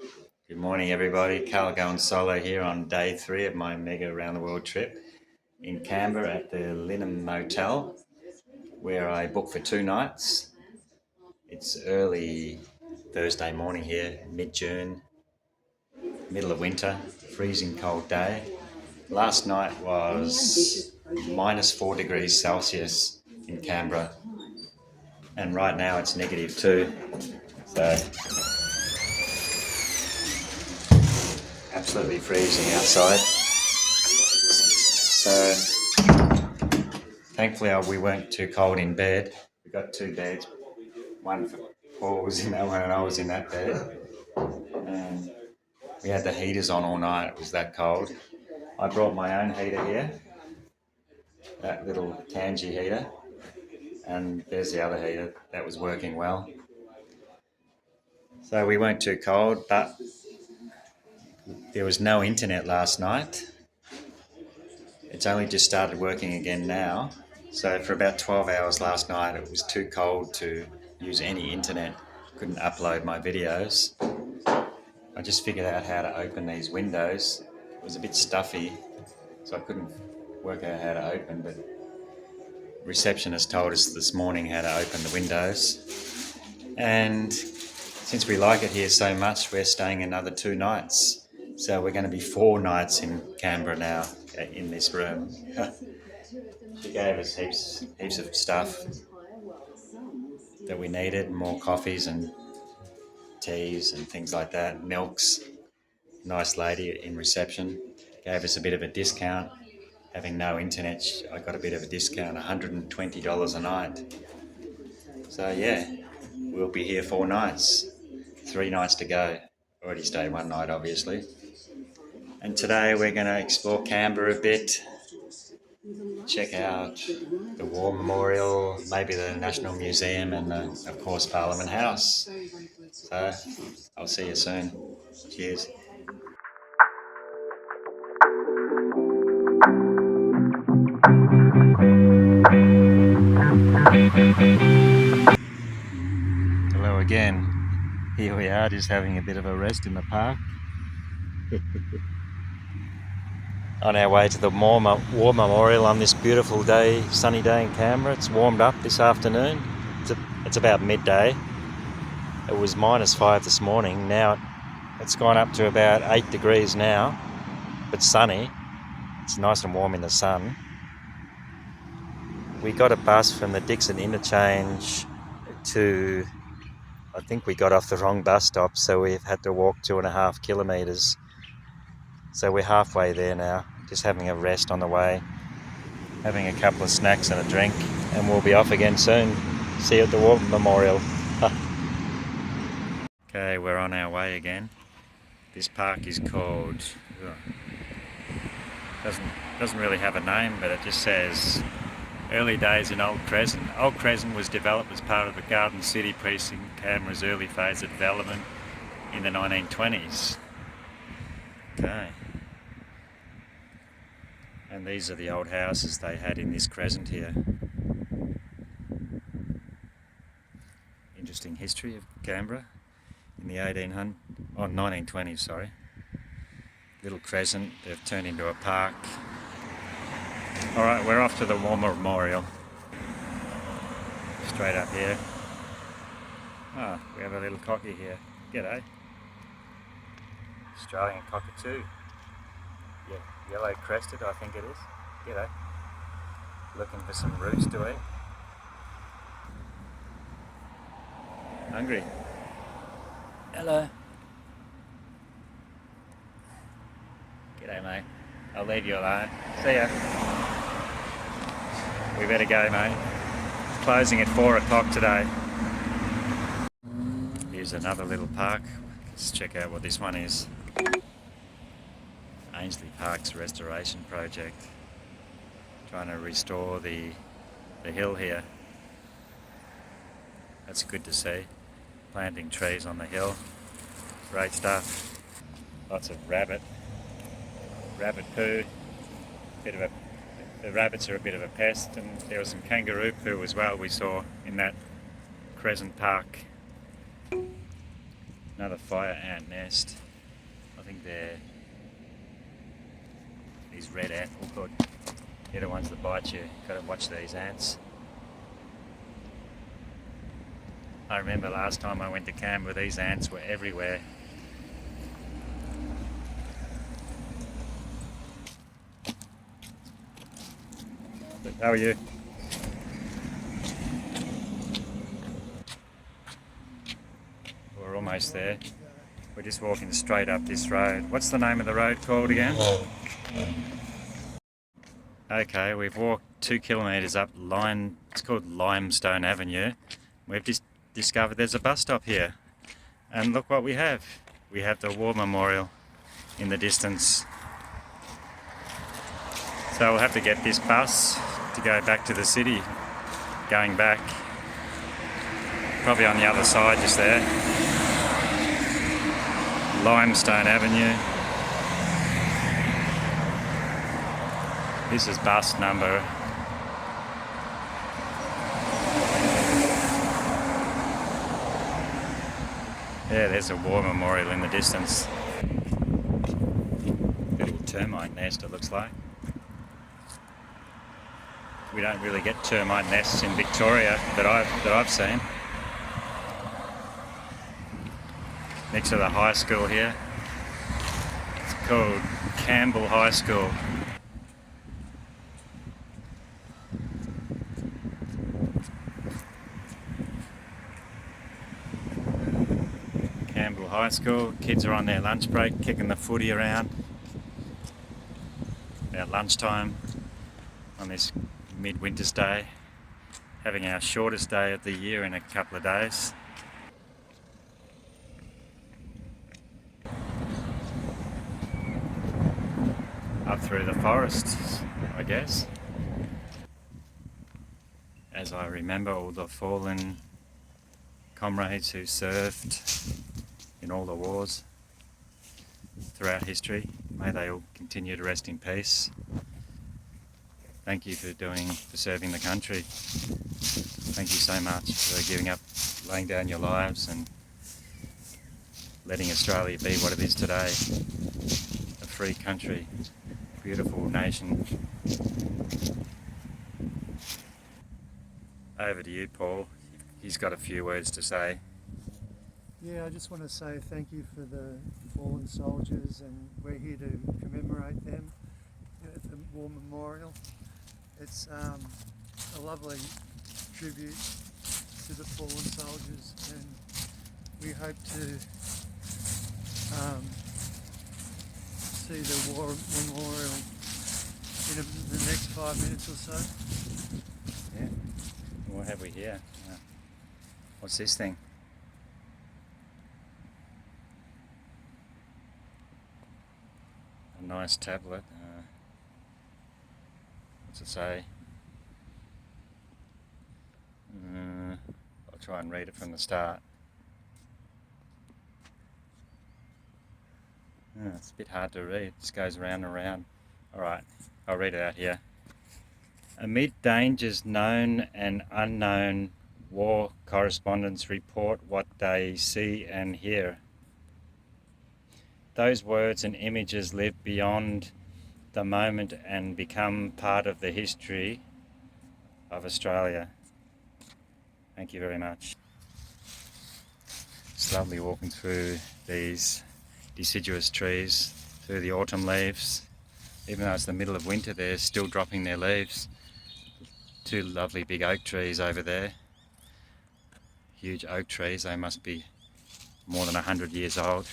Good morning, everybody. Karl-going-solo here on day 3 of my mega around the world trip in Canberra at the Linen Motel, where I booked for 2 nights. It's early Thursday morning here, mid-June, middle of winter, freezing cold day. Last night was -4 degrees Celsius in Canberra, and right now it's -2. So absolutely freezing outside. So thankfully we weren't too cold in bed. We got 2 beds. One for Paul was in that one and I was in that bed. And we had the heaters on all night. It was that cold. I brought my own heater here, that little Tangy heater. And there's the other heater that was working well. So we weren't too cold, but there was no internet last night. It's only just started working again now. So for about 12 hours last night, it was too cold to use any internet. Couldn't upload my videos. I just figured out how to open these windows. It was a bit stuffy, so I couldn't work out how to open, but receptionist told us this morning how to open the windows. And since we like it here so much, we're staying another 2 nights. So we're going to be 4 nights in Canberra now, in this room. She gave us heaps of stuff that we needed, more coffees and teas and things like that, milks. Nice lady in reception gave us a bit of a discount. Having no internet, I got a bit of a discount, $120 a night. So yeah, we'll be here 4 nights, 3 nights to go. Already stayed 1 night, obviously. And today we're going to explore Canberra a bit, check out the War Memorial, maybe the National Museum, and of course Parliament House. So I'll see you soon. Cheers. Hello again. Here we are, just having a bit of a rest in the park. On our way to the War Memorial on this beautiful day, sunny day in Canberra. It's warmed up this afternoon. It's about midday. It was -5 this morning. Now it's gone up to about 8 degrees now, but sunny. It's nice and warm in the sun. We got a bus from the Dixon interchange to, I think we got off the wrong bus stop, so we've had to walk 2.5 kilometres. So we're halfway there now, just having a rest on the way, having a couple of snacks and a drink, and we'll be off again soon. See you at the War Memorial. Okay, we're on our way again. This park is called, doesn't really have a name, but it just says Early Days in Old Crescent. Old Crescent was developed as part of the Garden City precinct, Canberra's early phase of development in the 1920s. Okay. And these are the old houses they had in this crescent here. Interesting history of Canberra in the 1920s, sorry. Little crescent, they've turned into a park. Alright, we're off to the War Memorial. Straight up here. Ah, we have a little cocky here. G'day. Australian cockatoo. Yeah, yellow crested, I think it is. G'day. Looking for some roots to eat. Hungry. Hello. G'day, mate. I'll leave you alone. See ya. We better go, mate. It's closing at 4 o'clock today. Here's another little park. Let's check out what this one is. Ainslie Park's restoration project. Trying to restore the hill here. That's good to see. Planting trees on the hill. Great stuff. Lots of rabbit poo. The rabbits are a bit of a pest, and there was some kangaroo poo as well we saw in that Crescent Park. Another fire ant nest. I think they're these red ant, oh god, they're the ones that bite you. Gotta watch these ants. I remember last time I went to Canberra, these ants were everywhere. How are you? We're almost there. We're just walking straight up this road. What's the name of the road called again? Okay, we've walked 2 kilometres up it's called Limestone Avenue. We've just discovered there's a bus stop here. And look what we have. We have the War Memorial in the distance. So we'll have to get this bus to go back to the city, going back. Probably on the other side just there. Limestone Avenue. This is bus number. Yeah, there's a war memorial in the distance. Little termite nest, it looks like. We don't really get termite nests in Victoria that I've seen. Next to the high school here. It's called Campbell High School. Campbell High School. Kids are on their lunch break, kicking the footy around. About lunchtime on this midwinter's day. Having our shortest day of the year in a couple of days. Up through the forests, I guess. As I remember all the fallen comrades who served in all the wars throughout history. May they all continue to rest in peace. Thank you for serving the country. Thank you so much for giving up, laying down your lives and letting Australia be what it is today. A free country, beautiful nation. Over to you, Paul. He's got a few words to say. Yeah, I just want to say thank you for the fallen soldiers, and we're here to commemorate them at the War Memorial. It's a lovely tribute to the fallen soldiers, and we hope to see the War Memorial in the next 5 minutes or so. Yeah. What have we here? What's this thing? A nice tablet. What's it say? I'll try and read it from the start. It's a bit hard to read. It just goes round and round. Alright, I'll read it out here. Amid dangers known and unknown, war correspondents report what they see and hear. Those words and images live beyond the moment and become part of the history of Australia. Thank you very much. It's lovely walking through these deciduous trees, through the autumn leaves. Even though it's the middle of winter, they're still dropping their leaves. 2 lovely big oak trees over there. Huge oak trees, they must be more than 100 years old.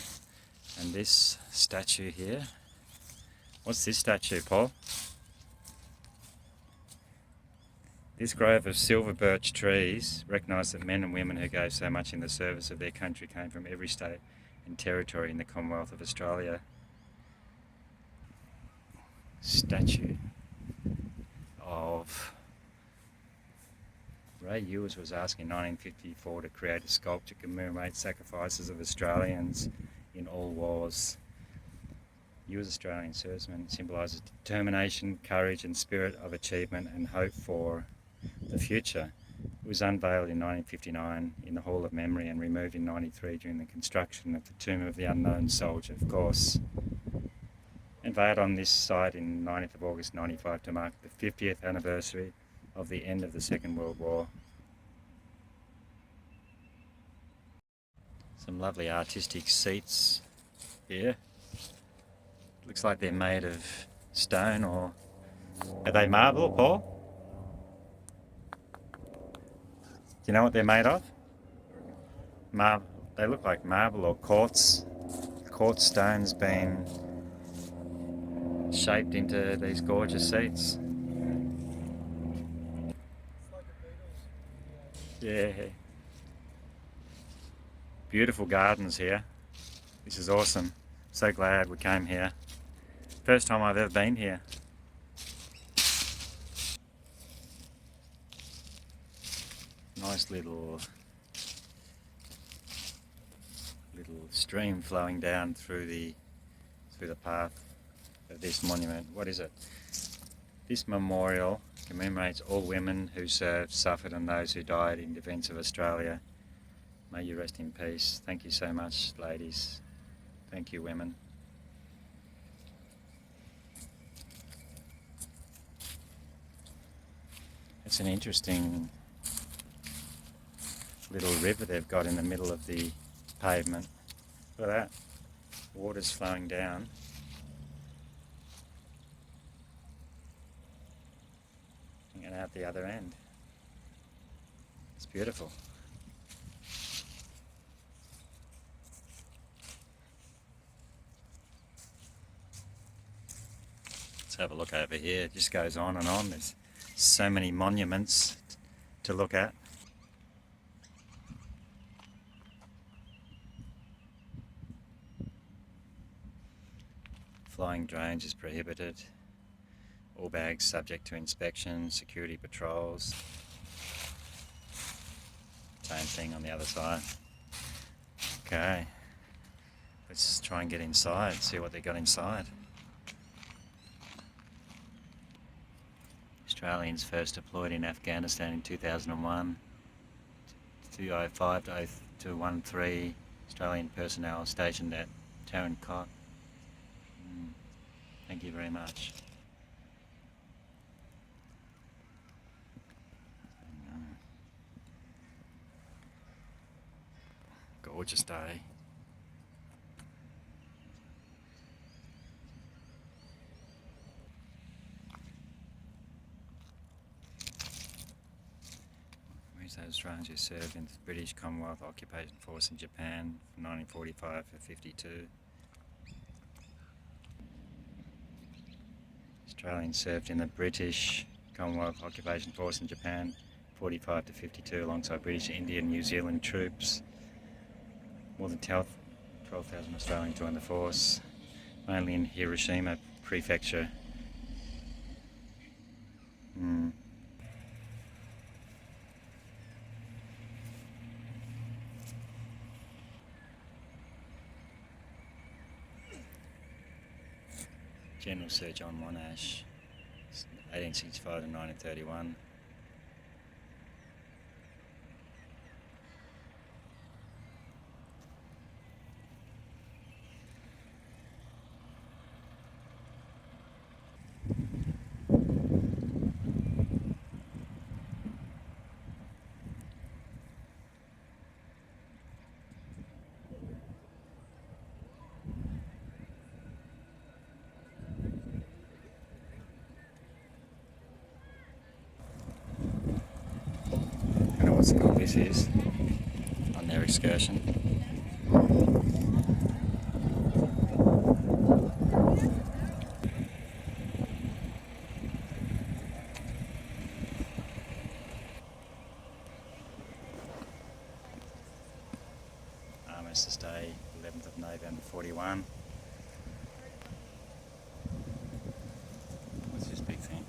And this statue here, what's this statue, Paul? This grove of silver birch trees recognise that men and women who gave so much in the service of their country came from every state and territory in the Commonwealth of Australia. Statue of Ray Ewers was asked in 1954 to create a sculpture to commemorate sacrifices of Australians in all wars. You as Australian servicemen symbolises determination, courage and spirit of achievement and hope for the future. It was unveiled in 1959 in the Hall of Memory and removed in 1993 during the construction of the Tomb of the Unknown Soldier, of course. Unveiled on this site in 19th of August 1995 to mark the 50th anniversary of the end of the Second World War. Some lovely artistic seats here. Looks like they're made of stone, or are they marble, Paul? Do you know what they're made of? They look like marble or quartz stones being shaped into these gorgeous seats. Yeah. Beautiful gardens here. This is awesome. So glad we came here. First time I've ever been here. Nice little stream flowing down through the path of this monument. What is it? This memorial commemorates all women who served, suffered, and those who died in defence of Australia. May you rest in peace. Thank you so much, ladies. Thank you, women. It's an interesting little river they've got in the middle of the pavement. Look at that. Water's flowing down. And out the other end. It's beautiful. Let's have a look over here. It just goes on and on. There's so many monuments to look at. Flying drones is prohibited. All bags subject to inspection, security patrols. Same thing on the other side. Okay, let's try and get inside, see what they got inside. Australians first deployed in Afghanistan in 2001. 205 to 213 Australian personnel stationed at Tarrancot. Thank you very much. Gorgeous day. Where's those Australians who served in the British Commonwealth Occupation Force in Japan from 1945 to 52? Australians served in the British Commonwealth Occupation Force in Japan 45 to 52 alongside British, Indian, New Zealand troops. More than 12,000 Australians joined the force, mainly in Hiroshima Prefecture. General Sir John Monash, 1865 to 1931. I don't know what school this is on their excursion. Armistice Day, 11th of November 41. What's this big thing?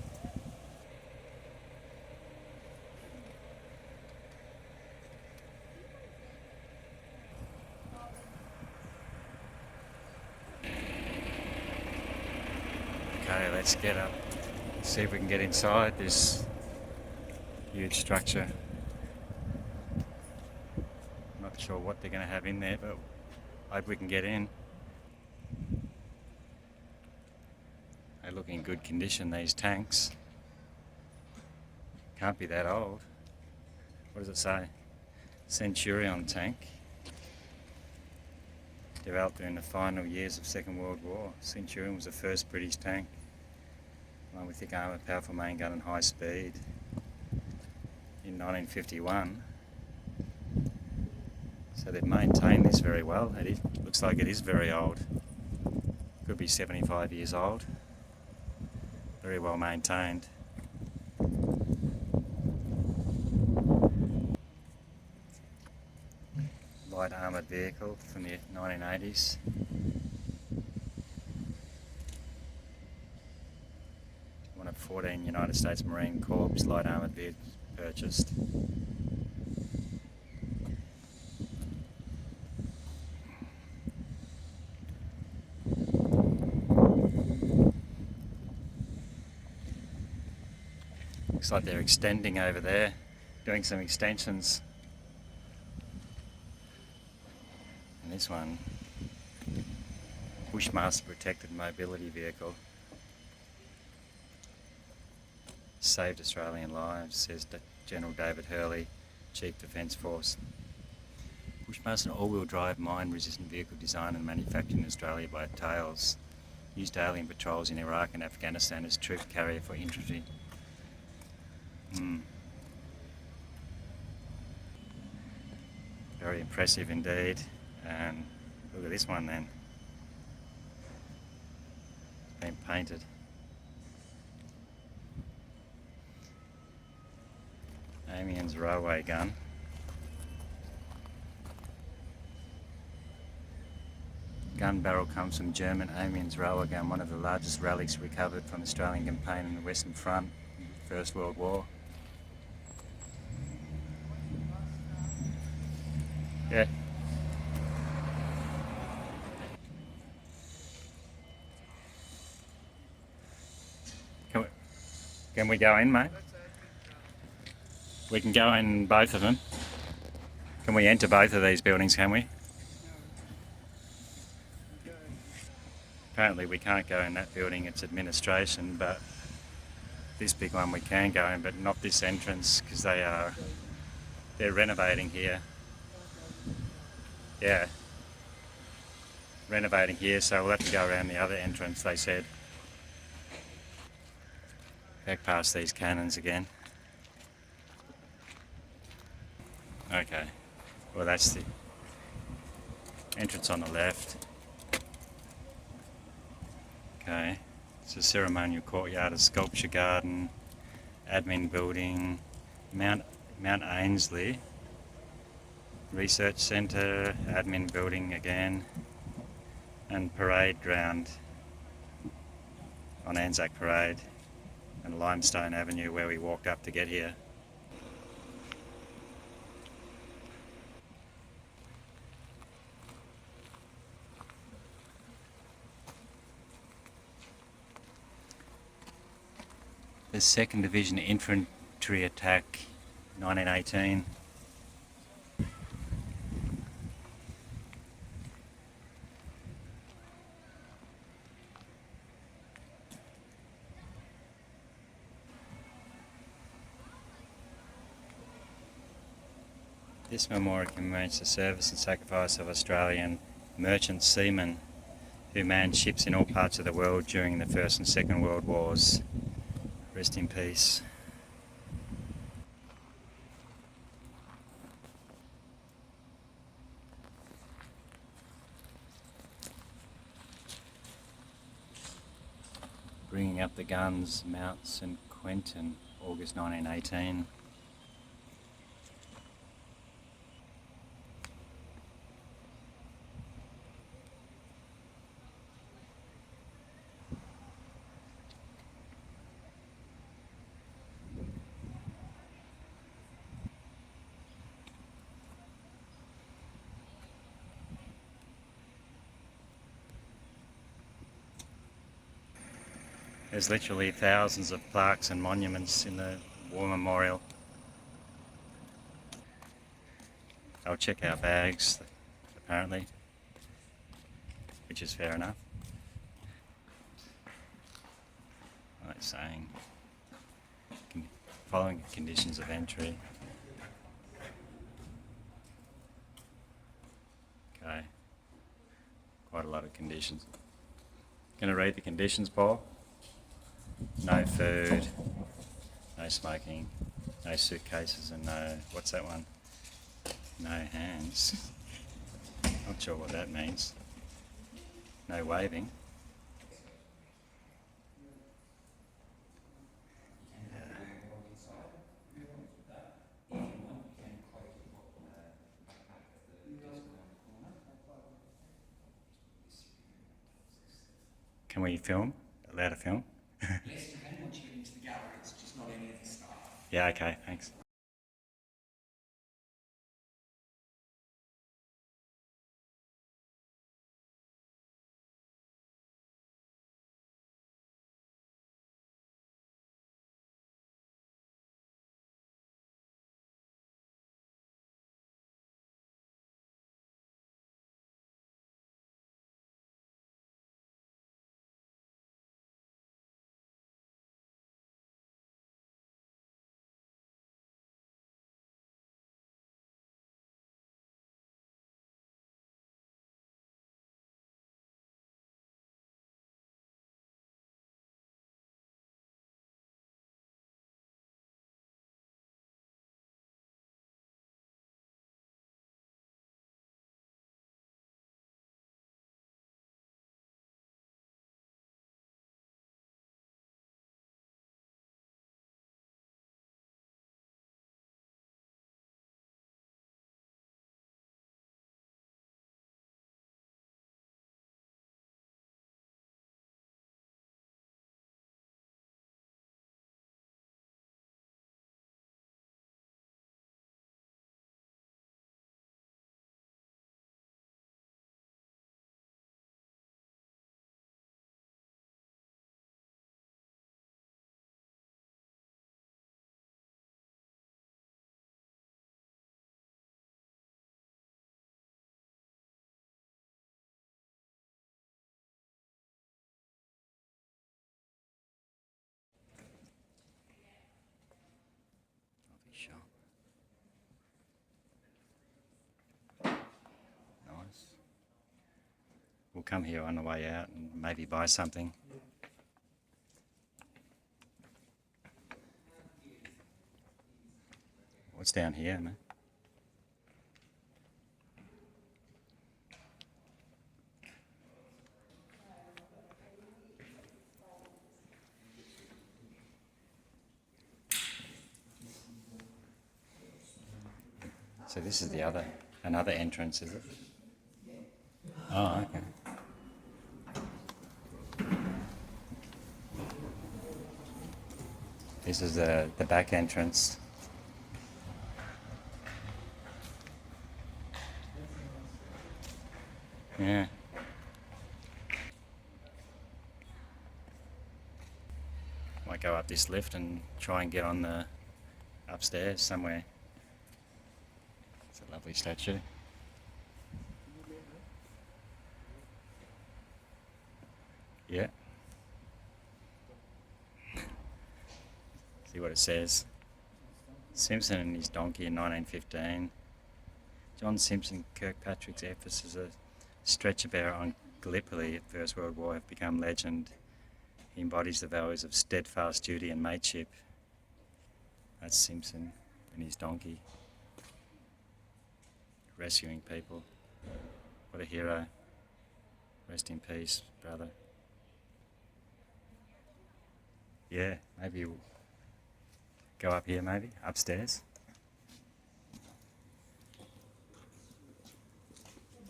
Okay, let's get up, see if we can get inside this huge structure. sure what they're going to have in there, but I hope we can get in. They look in good condition, these tanks. Can't be that old. What does it say? Centurion tank. Developed during the final years of Second World War. Centurion was the first British tank. One with thick armour, powerful main gun and high speed. In 1951. So they've maintained this very well. Looks like it is very old. Could be 75 years old. Very well maintained. Light armoured vehicle from the 1980s. One of 14 United States Marine Corps light armoured vehicles purchased. Looks like they're extending over there, doing some extensions. And this one, Bushmaster Protected Mobility Vehicle. Saved Australian lives, says General David Hurley, Chief Defence Force. Bushmaster, an all-wheel drive mine-resistant vehicle designed and manufactured in Australia by Tails. Used daily in patrols in Iraq and Afghanistan as troop carrier for infantry. Very impressive indeed. And look at this one then. It's been painted. Amiens railway gun. Gun barrel comes from German Amiens railway gun, one of the largest relics recovered from Australian campaign in the Western Front in the First World War. Yeah. Can we go in, mate? We can go in both of them. Can we enter both of these buildings, can we? Apparently we can't go in that building, it's administration, but this big one we can go in, but not this entrance, because they're renovating here. Yeah. Renovating here, so we'll have to go around the other entrance, they said. Back past these cannons again. Okay, well that's the entrance on the left. Okay, it's a ceremonial courtyard, a sculpture garden, admin building, Mount Ainslie, research centre, admin building again, and parade ground on Anzac Parade and Limestone Avenue where we walked up to get here. The 2nd Division Infantry Attack, 1918. This memorial commemorates the service and sacrifice of Australian merchant seamen who manned ships in all parts of the world during the First and Second World Wars. Rest in peace. Bringing up the guns, Mount St Quentin, August 1918. There's literally thousands of plaques and monuments in the War Memorial. they'll check our bags, apparently, which is fair enough. Like saying, following conditions of entry. Okay, quite a lot of conditions. Gonna read the conditions, Paul? No food, no smoking, no suitcases, and no, what's that one? No hands. Not sure what that means. No waving. Can we film? Allowed to film? Yes, you can once you get into the galleries, just not any of the staff. Yeah, okay, thanks. Sure. Nice. We'll come here on the way out and maybe buy something. What's down here, man? So this is another entrance, is it? Oh, okay. This is the back entrance. Yeah. Might go up this lift and try and get on the upstairs somewhere. It's a lovely statue. Yeah. See what it says. Simpson and his donkey in 1915. John Simpson, Kirkpatrick's efforts as a stretcher bearer on Gallipoli at First World War have become legend. He embodies the values of steadfast duty and mateship. That's Simpson and his donkey. Rescuing people. What a hero. Rest in peace, brother. Yeah, maybe we'll go up here, maybe, upstairs.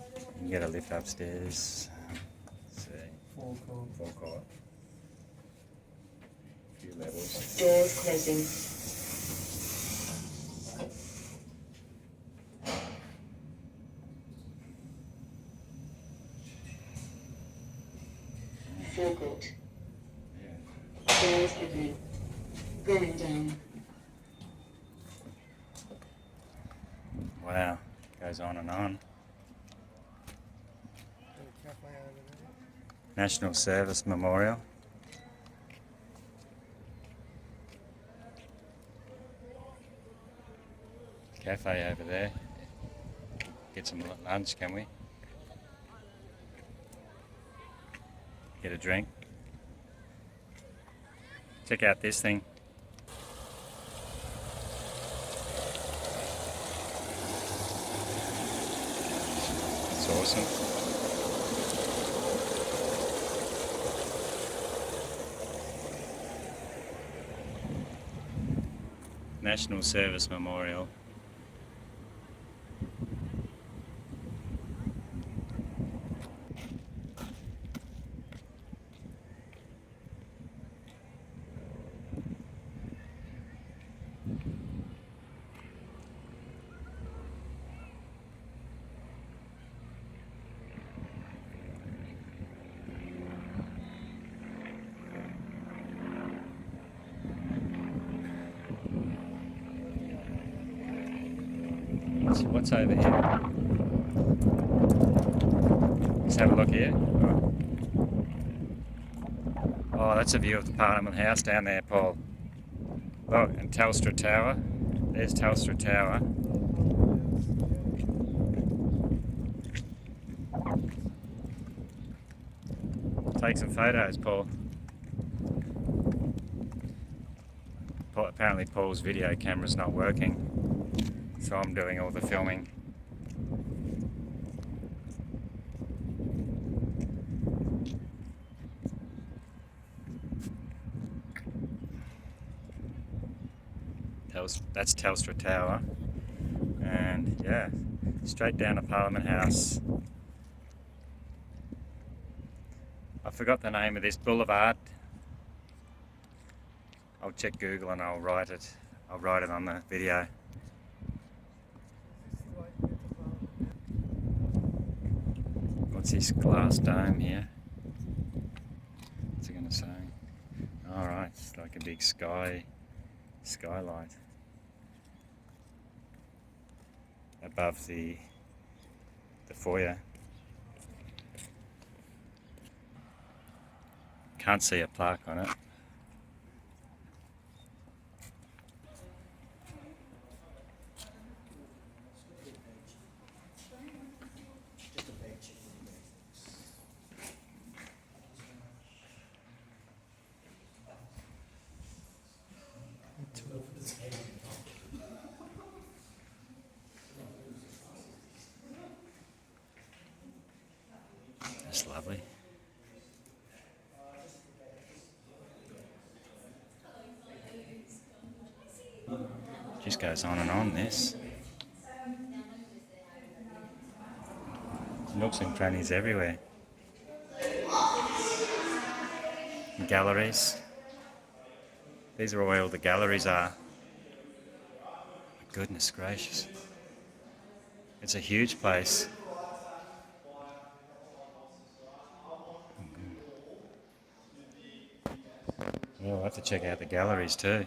You can get a lift upstairs. Let's see. Forecourt. A few levels. Doors closing. Forecourt. Yeah. Doors opening. Going down. Wow. Goes on and on. Got a cafe over there. National Service Memorial. Cafe over there. Get some lunch, can we? Get a drink. Check out this thing. It's awesome. National Service Memorial. What's over here? Let's have a look here. Oh, that's a view of the Parliament House down there, Paul. Look, and Telstra Tower. There's Telstra Tower. Take some photos, Paul. Apparently Paul's video camera's not working, so I'm doing all the filming. That's Telstra Tower, and yeah, straight down to Parliament House. I forgot the name of this boulevard. I'll check Google and I'll write it. I'll write it on the video. What's this glass dome here? What's it gonna say? Alright, it's like a big skylight above the foyer. Can't see a plaque on it. That's lovely. Just goes on and on, this. Nooks and crannies everywhere. Galleries. These are where all the galleries are. Goodness gracious. It's a huge place. Yeah, we'll have to check out the galleries too.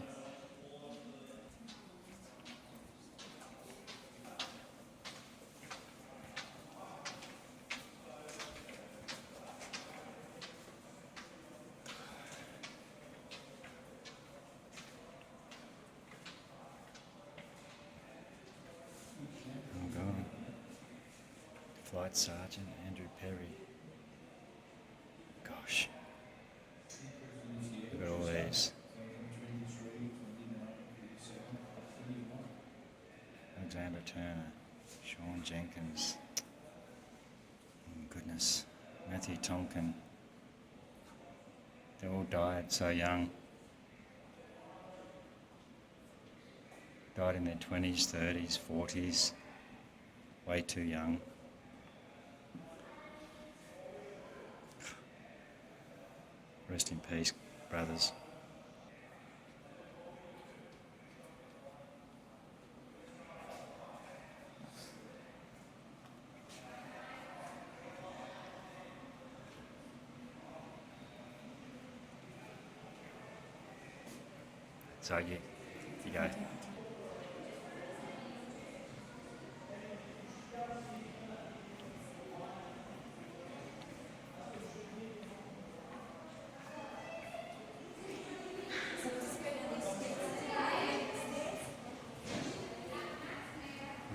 Oh God. Flight Sergeant Andrew Perry. Gosh. Look at all these. Alexander Turner, Sean Jenkins. Oh, goodness. Matthew Tonkin. They all died so young. Died in their 20s, 30s, 40s. Way too young. Rest in peace, brothers. So you go.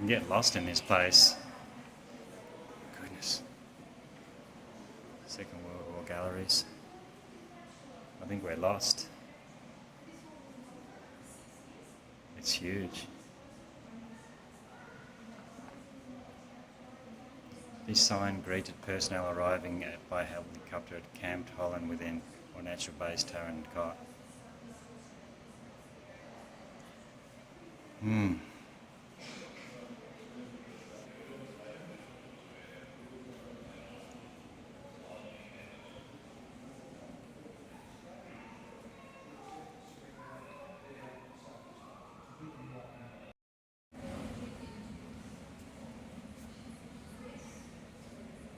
get lost in this place. Goodness. Second World War galleries. I think we're lost. It's huge. This sign greeted personnel arriving by helicopter at Camp Holland within or natural base Taran Cot.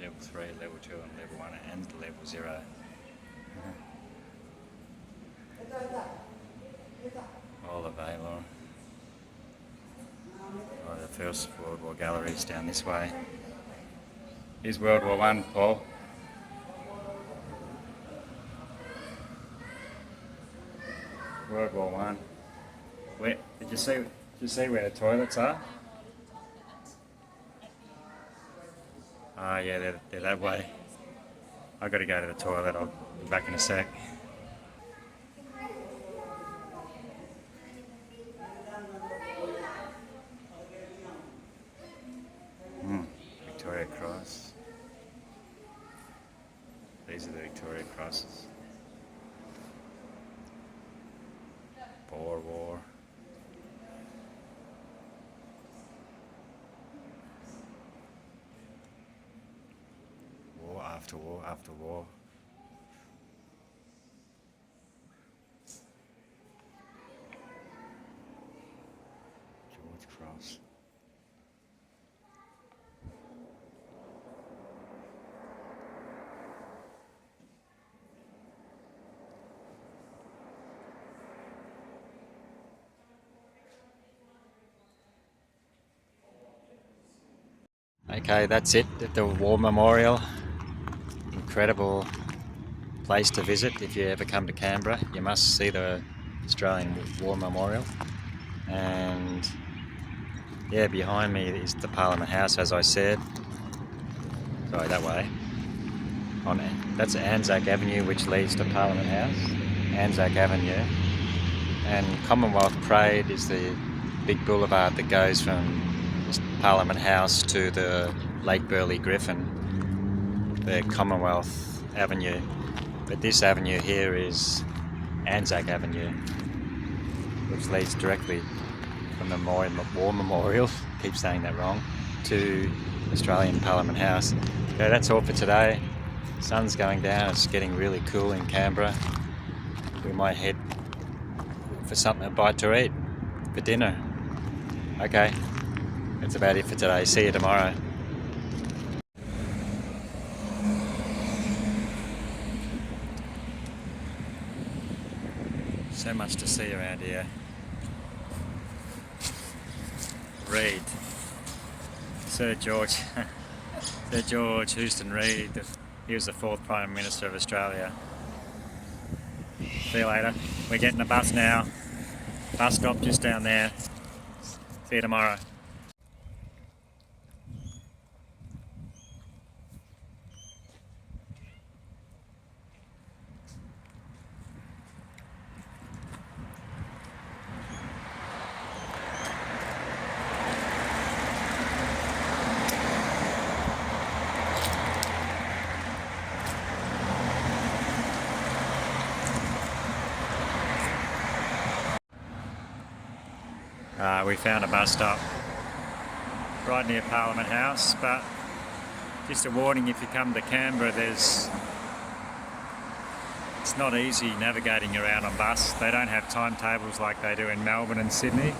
Level 3, level 2 and level 1 and level 0. All available. Oh, the First World War galleries down this way. Here's World War One, Paul. World War One. Where did you see where the toilets are? Ah, yeah, they're that way. I've got to go to the toilet. I'll be back in a sec. Victoria Cross. These are the Victoria Crosses. Boer War. War after war after war. George Cross. Okay, that's it at the War Memorial. Incredible place to visit if you ever come to Canberra. You must see the Australian War Memorial. And yeah, behind me is the Parliament House, as I said. Sorry, that way. That's Anzac Avenue, which leads to Parliament House. Anzac Avenue. And Commonwealth Parade is the big boulevard that goes from Parliament House to the Lake Burley Griffin, the Commonwealth Avenue. But this avenue here is Anzac Avenue, which leads directly from the War Memorial, keep saying that wrong, to Australian Parliament House. So that's all for today. Sun's going down, it's getting really cool in Canberra. We might head for something, a bite to eat for dinner. Okay, that's about it for today. See you tomorrow. So much to see around here. Reid, Sir George Houston Reid. He was the 4th Prime Minister of Australia. See you later. We're getting a bus now. Bus stop just down there. See you tomorrow. We found a bus stop right near Parliament House, but just a warning, if you come to Canberra, it's not easy navigating around on bus. They don't have timetables like they do in Melbourne and Sydney.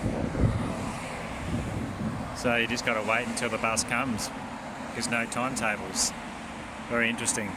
So you just got to wait until the bus comes. There's no timetables. Very interesting.